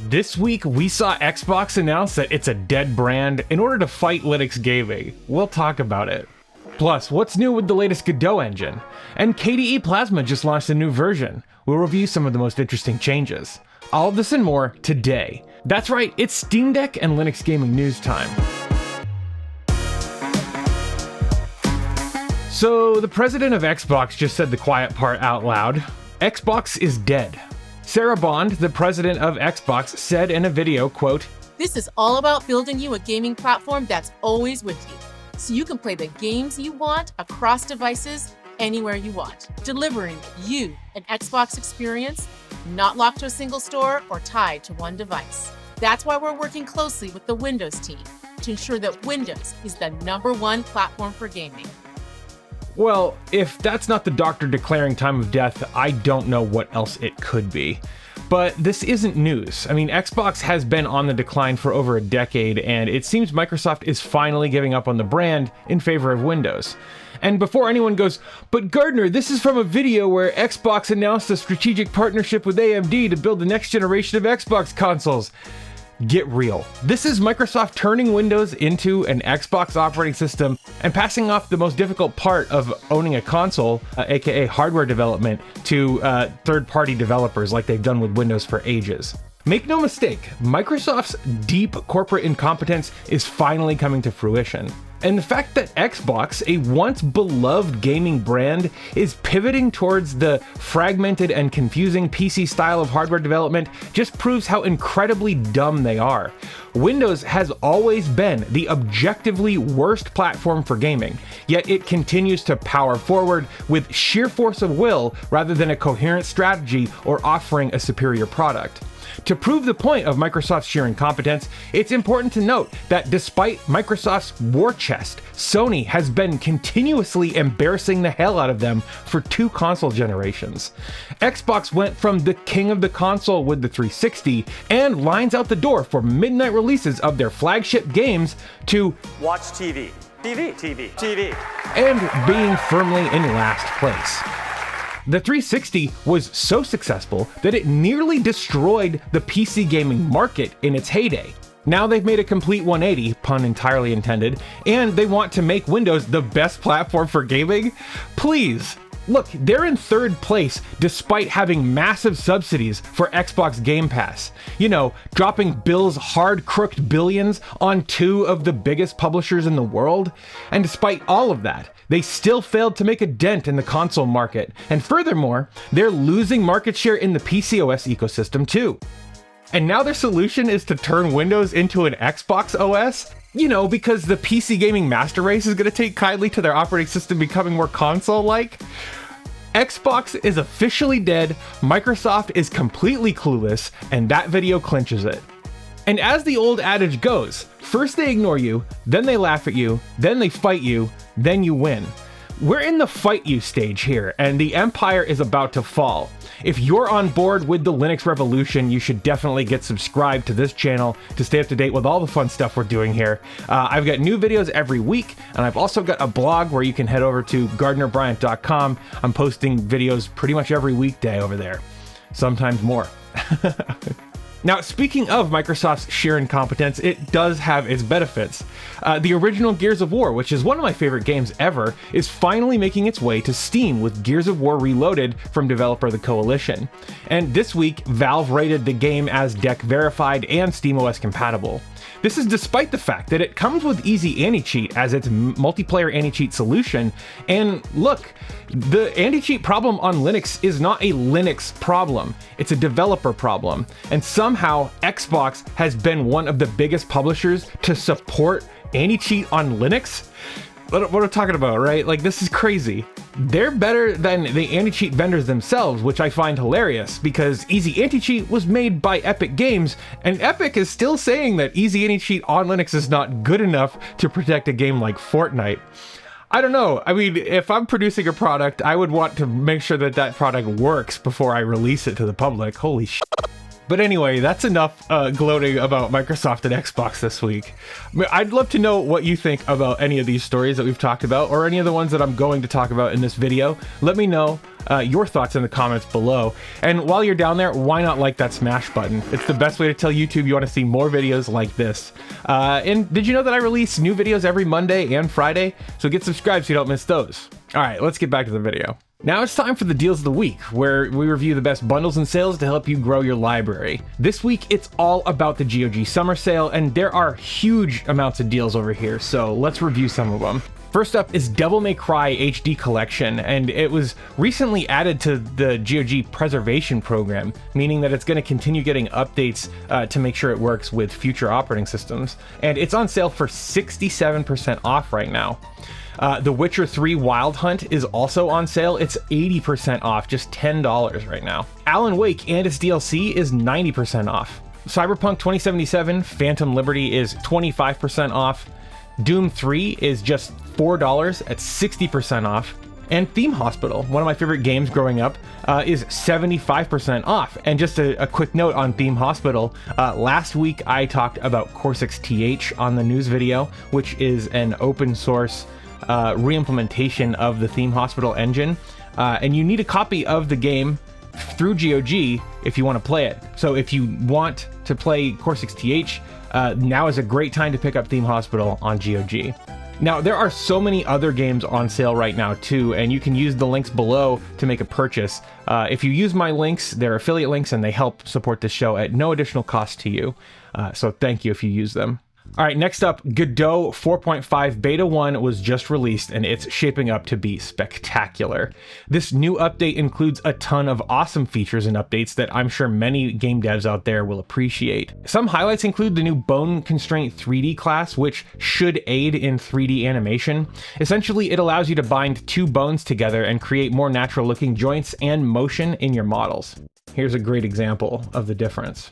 This week, we saw Xbox announce that it's a dead brand in order to fight Linux gaming. We'll talk about it. Plus, what's new with the latest Godot Engine? And KDE Plasma just launched a new version. We'll review some of the most interesting changes. All of this and more today. That's right, it's Steam Deck and Linux gaming news time. So, the president of Xbox just said the quiet part out loud. Xbox is dead. Sarah Bond, the president of Xbox, said in a video, quote, "This is all about building you a gaming platform that's always with you, so you can play the games you want across devices anywhere you want, delivering you an Xbox experience not locked to a single store or tied to one device. That's why we're working closely with the Windows team to ensure that Windows is the #1 platform for gaming." Well, if that's not the doctor declaring time of death, I don't know what else it could be. But this isn't news. I mean, Xbox has been on the decline for over a decade, and it seems Microsoft is finally giving up on the brand in favor of Windows. And before anyone goes, "But Gardner, this is from a video where Xbox announced a strategic partnership with AMD to build the next generation of Xbox consoles." Get real. This is Microsoft turning Windows into an Xbox operating system and passing off the most difficult part of owning a console, aka hardware development, to third-party developers like they've done with Windows for ages. Make no mistake, Microsoft's deep corporate incompetence is finally coming to fruition. And the fact that Xbox, a once beloved gaming brand, is pivoting towards the fragmented and confusing PC style of hardware development just proves how incredibly dumb they are. Windows has always been the objectively worst platform for gaming, yet it continues to power forward with sheer force of will rather than a coherent strategy or offering a superior product. To prove the point of Microsoft's sheer incompetence, it's important to note that despite Microsoft's war chest, Sony has been continuously embarrassing the hell out of them for 2 console generations. Xbox went from the king of the console with the 360 and lines out the door for midnight releases of their flagship games to watch TV, and being firmly in last place. The 360 was so successful that it nearly destroyed the PC gaming market in its heyday. Now they've made a complete 180, pun entirely intended, and they want to make Windows the best platform for gaming? Please. Look, they're in 3rd place despite having massive subsidies for Xbox Game Pass. You know, dropping Bill's hard-crooked billions on 2 of the biggest publishers in the world. And despite all of that, they still failed to make a dent in the console market. And furthermore, they're losing market share in the PCOS ecosystem too. And now their solution is to turn Windows into an Xbox OS? You know, because the PC gaming master race is going to take kindly to their operating system becoming more console-like? Xbox is officially dead, Microsoft is completely clueless, and that video clinches it. And as the old adage goes, first they ignore you, then they laugh at you, then they fight you, then you win. We're in the fight you stage here, and the empire is about to fall. If you're on board with the Linux revolution, you should definitely get subscribed to this channel to stay up to date with all the fun stuff we're doing here. I've got new videos every week, and I've also got a blog where you can head over to GardinerBryant.com. I'm posting videos pretty much every weekday over there, sometimes more. Now, speaking of Microsoft's sheer incompetence, it does have its benefits. The original Gears of War, which is one of my favorite games ever, is finally making its way to Steam with Gears of War Reloaded from developer The Coalition. And this week, Valve rated the game as deck verified and SteamOS compatible. This is despite the fact that it comes with Easy Anti-Cheat as its multiplayer anti-cheat solution. And look, the anti-cheat problem on Linux is not a Linux problem, it's a developer problem. And somehow Xbox has been one of the biggest publishers to support anti-cheat on Linux. What I'm talking about, right? Like, this is crazy. They're better than the anti-cheat vendors themselves, which I find hilarious because Easy Anti-Cheat was made by Epic Games, and Epic is still saying that Easy Anti-Cheat on Linux is not good enough to protect a game like Fortnite. I don't know. I mean, if I'm producing a product, I would want to make sure that that product works before I release it to the public. Holy shit. But anyway, that's enough gloating about Microsoft and Xbox this week. I'd love to know what you think about any of these stories that we've talked about, or any of the ones that I'm going to talk about in this video. Let me know your thoughts in the comments below. And while you're down there, why not like that smash button? It's the best way to tell YouTube you want to see more videos like this. And did you know that I release new videos every Monday and Friday? So get subscribed so you don't miss those. All right, let's get back to the video. Now it's time for the deals of the week, where we review the best bundles and sales to help you grow your library. This week, it's all about the GOG Summer Sale, and there are huge amounts of deals over here, so let's review some of them. First up is Devil May Cry HD Collection, and it was recently added to the GOG Preservation Program, meaning that it's going to continue getting updates to make sure it works with future operating systems. And it's on sale for 67% off right now. The Witcher 3 Wild Hunt is also on sale. It's 80% off, just $10 right now. Alan Wake and its DLC is 90% off. Cyberpunk 2077 Phantom Liberty is 25% off. Doom 3 is just $4 at 60% off. And Theme Hospital, one of my favorite games growing up, is 75% off. And just a quick note on Theme Hospital, last week I talked about Core6TH on the news video, which is an open source re-implementation of the Theme Hospital engine. And you need a copy of the game through GOG if you want to play it. So if you want to play Core6TH, now is a great time to pick up Theme Hospital on GOG. Now, there are so many other games on sale right now too, and you can use the links below to make a purchase. If you use my links, they're affiliate links and they help support this show at no additional cost to you. So thank you if you use them. All right, next up, Godot 4.5 Beta 1 was just released, and it's shaping up to be spectacular. This new update includes a ton of awesome features and updates that I'm sure many game devs out there will appreciate. Some highlights include the new Bone Constraint 3D class, which should aid in 3D animation. Essentially, it allows you to bind two bones together and create more natural-looking joints and motion in your models. Here's a great example of the difference.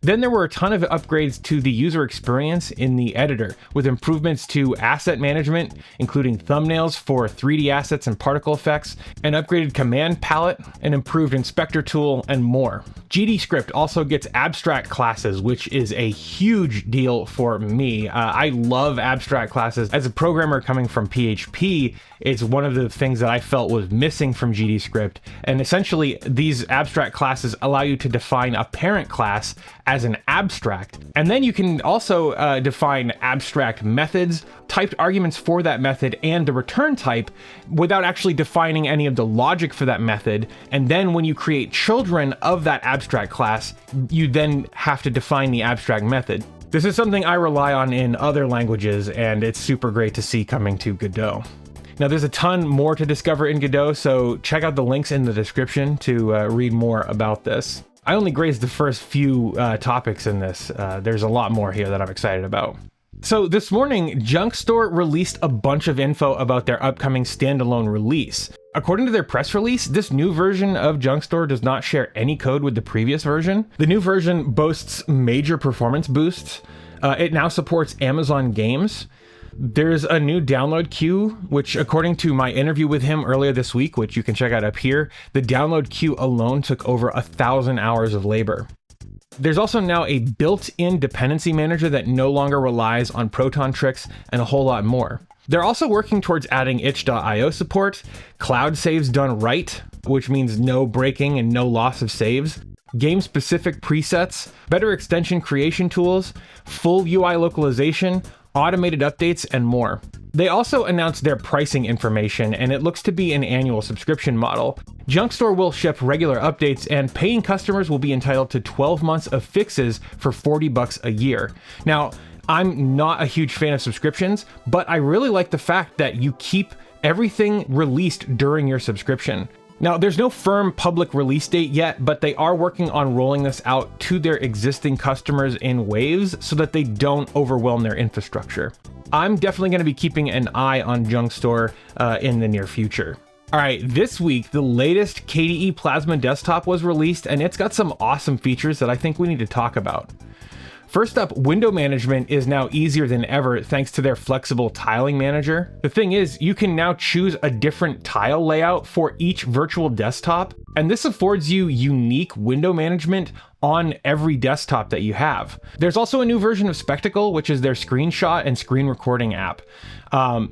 Then there were a ton of upgrades to the user experience in the editor, with improvements to asset management, including thumbnails for 3D assets and particle effects, an upgraded command palette, an improved inspector tool, and more. GDScript also gets abstract classes, which is a huge deal for me. I love abstract classes. As a programmer coming from PHP, it's one of the things that I felt was missing from GDScript. And essentially, these abstract classes allow you to define a parent class as an abstract. And then you can also define abstract methods, typed arguments for that method, and the return type without actually defining any of the logic for that method. And then when you create children of that abstract class, you then have to define the abstract method. This is something I rely on in other languages, and it's super great to see coming to Godot. Now, there's a ton more to discover in Godot, so check out the links in the description to read more about this. I only grazed the first few topics in this. There's a lot more here that I'm excited about. So this morning, Junkstore released a bunch of info about their upcoming standalone release. According to their press release, this new version of Junkstore does not share any code with the previous version. The new version boasts major performance boosts. It now supports Amazon Games. There's a new download queue, which according to my interview with him earlier this week, which you can check out up here, the download queue alone took over 1,000 hours of labor. There's also now a built-in dependency manager that no longer relies on Proton tricks, and a whole lot more. They're also working towards adding itch.io support, cloud saves done right, which means no breaking and no loss of saves, game-specific presets, better extension creation tools, full UI localization, automated updates, and more. They also announced their pricing information, and it looks to be an annual subscription model. Junkstore will ship regular updates, and paying customers will be entitled to 12 months of fixes for $40 a year. Now, I'm not a huge fan of subscriptions, but I really like the fact that you keep everything released during your subscription. Now, there's no firm public release date yet, but they are working on rolling this out to their existing customers in waves so that they don't overwhelm their infrastructure. I'm definitely going to be keeping an eye on Junkstore in the near future. All right, this week, the latest KDE Plasma desktop was released, and it's got some awesome features that I think we need to talk about. First up, window management is now easier than ever thanks to their flexible tiling manager. The thing is, you can now choose a different tile layout for each virtual desktop, and this affords you unique window management on every desktop that you have. There's also a new version of Spectacle, which is their screenshot and screen recording app.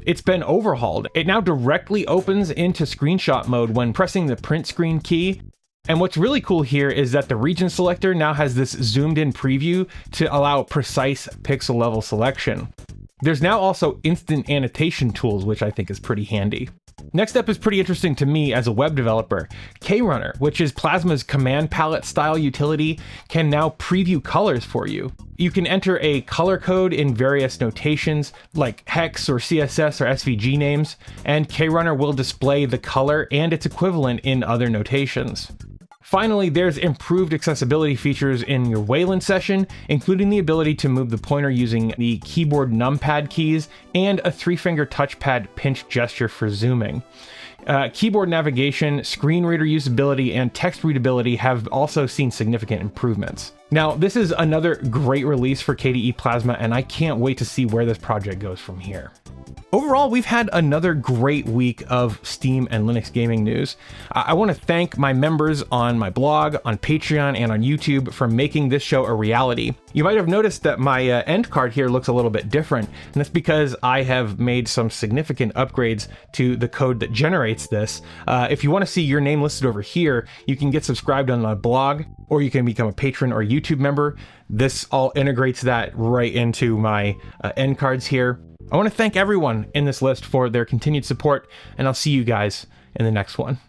It's been overhauled. It now directly opens into screenshot mode when pressing the print screen key. And what's really cool here is that the region selector now has this zoomed in preview to allow precise pixel level selection. There's now also instant annotation tools, which I think is pretty handy. Next up is pretty interesting to me as a web developer. KRunner, which is Plasma's command palette style utility, can now preview colors for you. You can enter a color code in various notations like hex or CSS or SVG names, and KRunner will display the color and its equivalent in other notations. Finally, there's improved accessibility features in your Wayland session, including the ability to move the pointer using the keyboard numpad keys and a 3-finger touchpad pinch gesture for zooming. Keyboard navigation, screen reader usability, and text readability have also seen significant improvements. Now, this is another great release for KDE Plasma, and I can't wait to see where this project goes from here. Overall, we've had another great week of Steam and Linux gaming news. I want to thank my members on my blog, on Patreon, and on YouTube for making this show a reality. You might have noticed that my end card here looks a little bit different, and that's because I have made some significant upgrades to the code that generates this. If you want to see your name listed over here, you can get subscribed on my blog, or you can become a patron or YouTube member. This all integrates that right into my end cards here. I want to thank everyone in this list for their continued support, and I'll see you guys in the next one.